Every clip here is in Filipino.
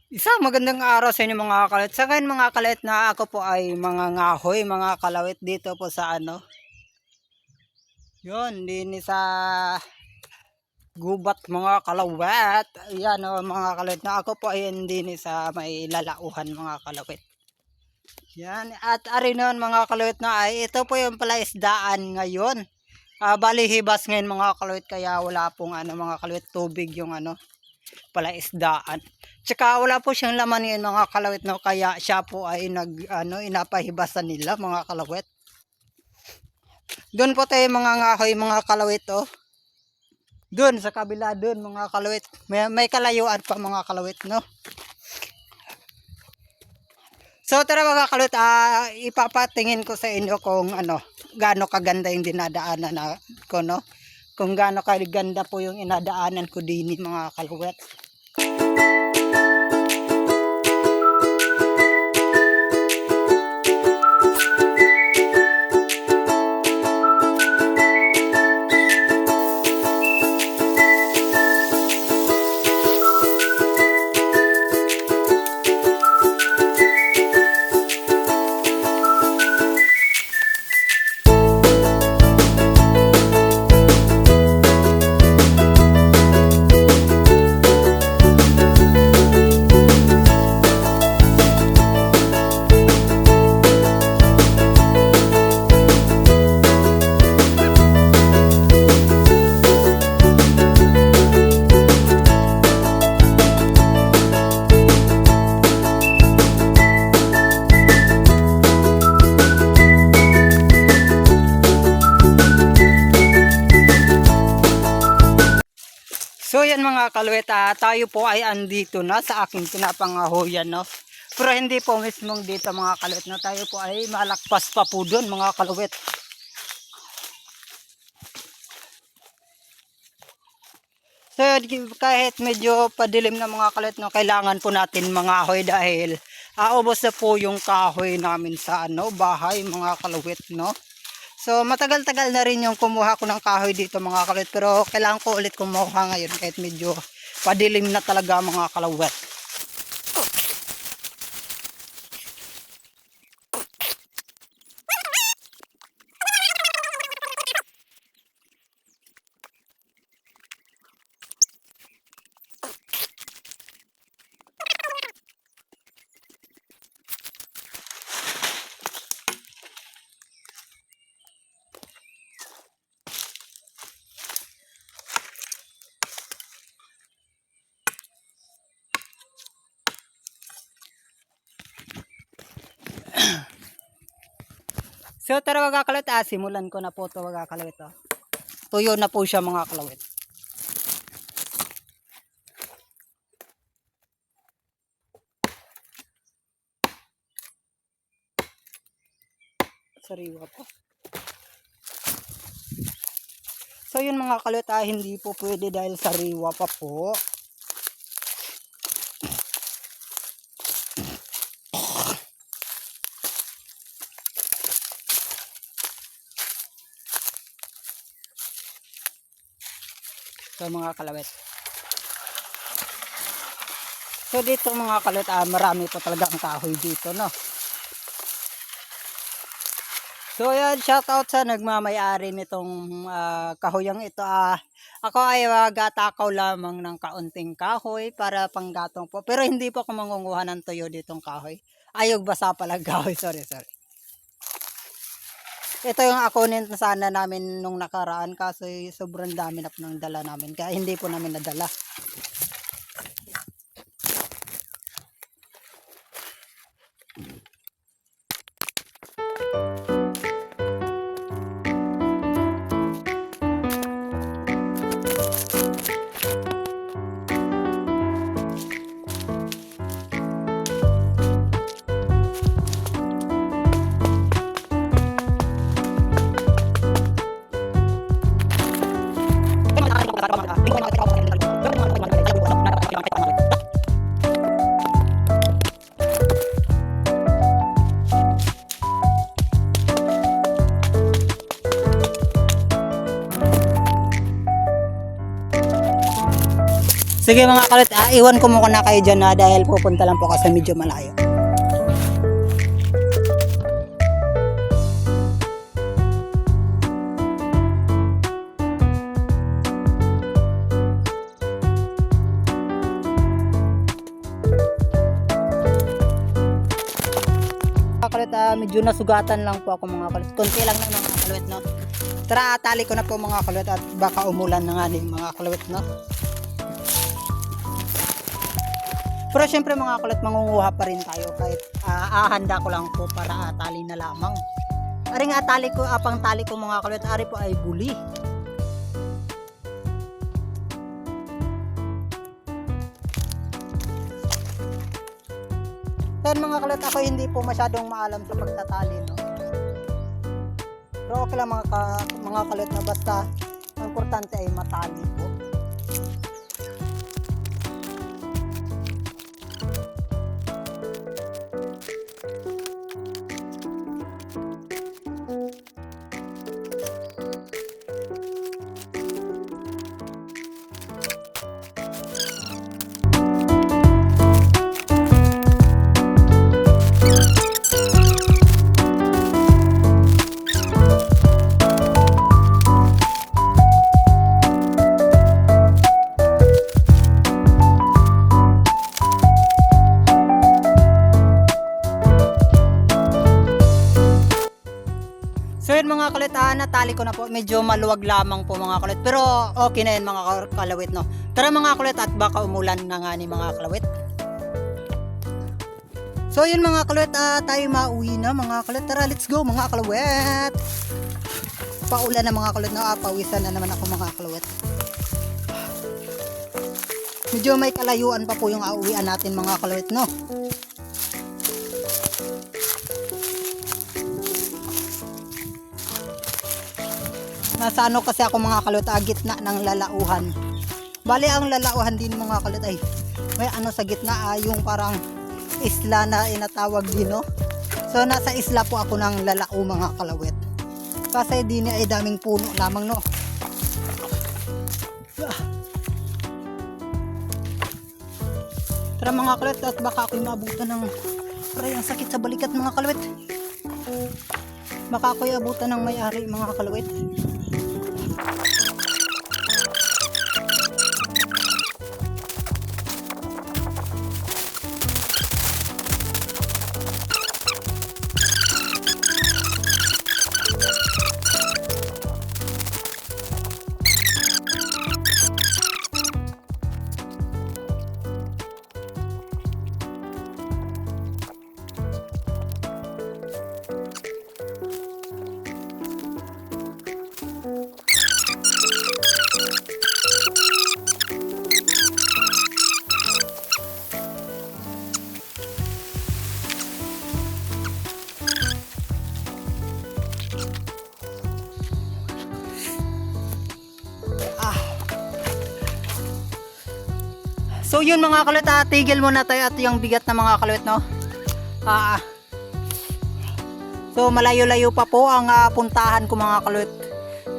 Magandang araw sa inyo mga kalawit. Sa ngayon mga kalawit na ako po ay mga ngahoy, mga kalawit dito po sa Yun, din sa gubat mga kalawit. Yan mga kalawit na ako po ay hindi sa may lalauhan mga kalawit. Yan, at ari noon mga kalawit na ay ito po yung palaisdaan ngayon. Bali hibas ngayon mga kalawit kaya wala pong mga kalawit tubig yung palaisdaan. Tsaka wala po siyang laman ngayon mga kalawit no, kaya siya po ay inapahibasan nila mga kalawit. Doon po tayo mga ngahoy mga kalawit oh. Doon sa kabila doon mga kalawit. May kalayuan pa mga kalawit no. So tara mga kalawit, ipapatingin ko sa inyo kung gaano kaganda yung dinadaanan ko no. Kung gaano kaganda po yung inadaanan ko din mga kalawit. So yan mga kalawit, tayo po ay andito na sa aking pinapangahoyan no. Pero hindi po mismong dito mga kalawit no, tayo po ay malakpas pa po doon mga kalawit. So kahit medyo padilim na mga kalawit no, kailangan po natin mga ahoy dahil ubos na po yung kahoy namin sa bahay mga kalawit no. So matagal-tagal na rin yung kumuha ko ng kahoy dito mga kalawit, pero kailangan ko ulit kumuha ngayon kahit medyo padilim na talaga mga kalawit. So tara mga kalawit, simulan ko na po ito mga kalawit. Tuyo na po siya mga kalawit. Sariwa po. So yun mga kalawit, hindi po pwede dahil sariwa pa po. So mga kalawit. So dito mga kalawit, marami po talaga ang kahoy dito no. So yan, shoutout sa nagmamay-ari nitong kahoyang ito. Ako ay gatakaw lamang ng kaunting kahoy para panggatong po. Pero hindi po ako mangunguha ng tuyo ditong kahoy. Ayog basa pala kahoy, sorry. Ito yung akunin na sana namin nung nakaraan kasi sobrang dami na po ng dala namin. Kaya hindi po namin nadala. Sige mga kalot, iwan ko muna kayo dyan na dahil pupunta lang po kasi medyo malayo. Mga kalot, medyo nasugatan lang po ako mga kalot. Konti lang na mga kalot, no? Tara, tali ko na po mga kalot at baka umulan na nga din mga kalot, no? Pero syempre mga kalot, mangunguha pa rin tayo kahit ahanda ko lang po para atali na lamang. Aring atali ko, apang tali ko mga kalot, ari po ay buli. Then mga kalot, ako hindi po masyadong maalam sa pagtatali, no? Pero okay lang mga kalot na basta ang importante ay matali po. So yun mga kalot, natali ko na po. Medyo maluwag lamang po mga kalot. Pero okay na yun mga kalawit, no? Tara mga kalot at baka umulan na nga ni mga kalawit. So yun mga kalawit, tayo mauwi na mga kalawit. Tara, let's go mga kalawit. Paulan na mga kalawit, no? Pawisan na naman ako mga kalawit. Medyo may kalayuan pa po yung auwian natin mga kalawit, no? Nasa ano kasi ako mga kalot, gitna ng lalauhan. Bali ang lalauhan din mga kalot ay may ano sa gitna, yung parang isla na inatawag din, no? So nasa isla po ako ng lalau mga kalawit. Kasi din ay daming puno lamang, no? Tara mga kalot at baka ako'y maabutan ng aray, ang sakit sa balikat mga kalawit. Baka ako'y abutan ng may-ari mga kalawit. So yun mga kalot, tigil muna tayo at yung bigat na mga kalot, no? So malayo-layo pa po ang puntahan ko mga kalot.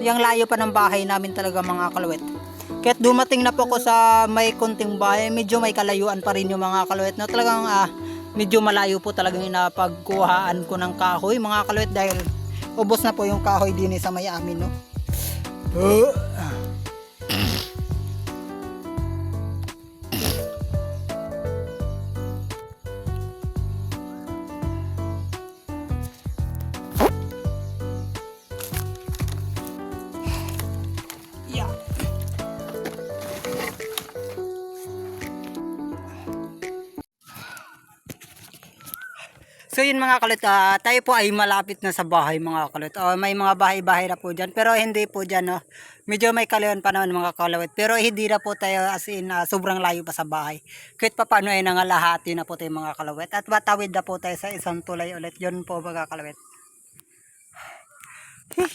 Yung layo pa ng bahay namin talaga mga kalot. Kahit dumating na po ko sa may konting bahay, medyo may kalayuan pa rin yung mga kalot, no? Talagang medyo malayo po talagang inapagkuhaan ko ng kahoy mga kalot dahil ubos na po yung kahoy din sa may amin, no? So yun mga kalot, tayo po ay malapit na sa bahay mga kalot. May mga bahay-bahay na po dyan, pero hindi po dyan, no? Medyo may kalayuan pa naman mga kalot, pero hindi na po tayo as in sobrang layo pa sa bahay. Kahit pa paano ay nangalahati na po tayo mga kalawit at matawid na po tayo sa isang tulay ulit. Yun po mga kalawit.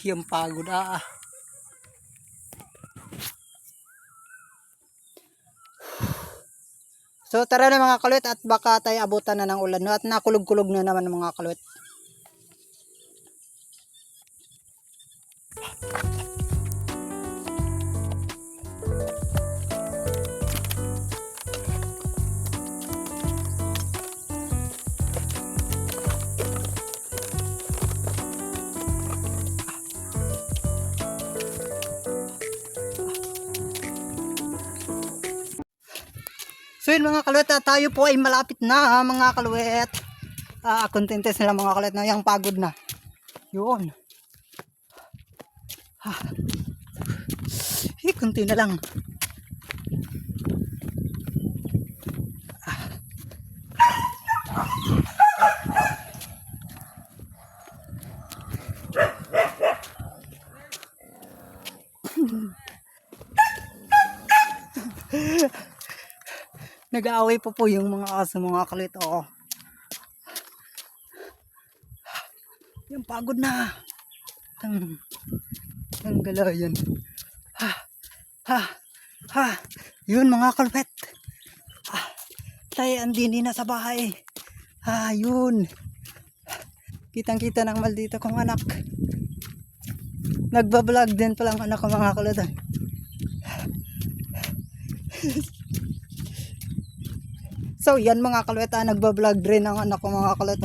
Yung pagod So tara na mga kalawit at baka tayo abutan na ng ulan, no? At nakulog-kulog na naman mga kalawit. So yun mga kaluwet, tayo po ay malapit na mga kaluwet. Contentes nila mga kaluwet na yung pagod na. Yun. Kunti na lang. Nag-aaway po yung mga aso mga kaluwet. Yung pagod na. Tanggala yan. Yun mga kaluwet. Tayo andini na sa bahay. Yun. Kitang-kita ng maldito kong anak. Nagbablog din palang anak ko mga kaluwet. So yan mga kaluwet, nagbablog rin ang anak ko mga kaluwet.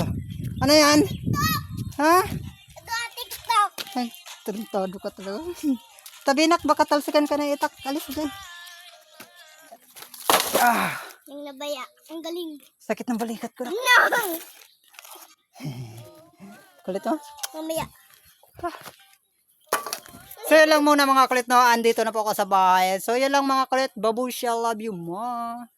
Ano yan? Ha? TikTok. Ay, tarantado ka talaga. Tabinak, baka talsikan ka na itak. Alis dyan. Yung nabaya. Ang galing. Sakit ng balikat ko na. No! Kulit mo? Mamaya. So yun lang muna mga kulit, no? Andito na po ako sa bahay. So yun lang mga kulit. Babush, I love you, ma.